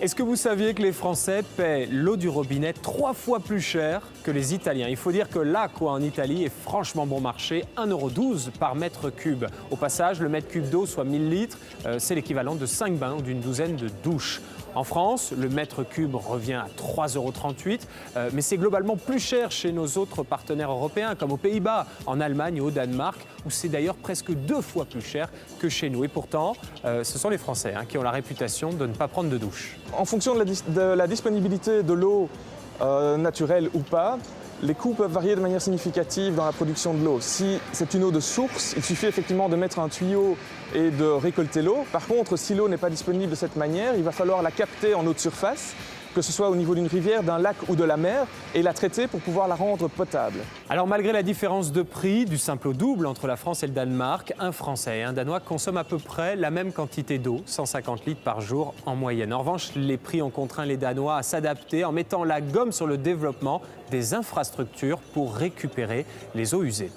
Est-ce que vous saviez que les Français paient l'eau du robinet 3 fois plus cher que les Italiens? Il faut dire que l'Aqua en Italie est franchement bon marché, 1,12 € par mètre cube. Au passage, le mètre cube d'eau, soit 1000 litres, c'est l'équivalent de 5 bains ou d'une douzaine de douches. En France, le mètre cube revient à 3,38 €, mais c'est globalement plus cher chez nos autres partenaires européens, comme aux Pays-Bas, en Allemagne et au Danemark, où c'est d'ailleurs presque 2 fois plus cher que chez nous. Et pourtant, ce sont les Français qui ont la réputation de ne pas prendre de douche. En fonction de la disponibilité de l'eau naturelle ou pas, les coûts peuvent varier de manière significative dans la production de l'eau. Si c'est une eau de source, il suffit effectivement de mettre un tuyau et de récolter l'eau. Par contre, si l'eau n'est pas disponible de cette manière, il va falloir la capter en eau de surface, que ce soit au niveau d'une rivière, d'un lac ou de la mer, et la traiter pour pouvoir la rendre potable. Alors malgré la différence de prix du simple au double entre la France et le Danemark, un Français et un Danois consomment à peu près la même quantité d'eau, 150 litres par jour en moyenne. En revanche, les prix ont contraint les Danois à s'adapter en mettant la gomme sur le développement des infrastructures pour récupérer les eaux usées.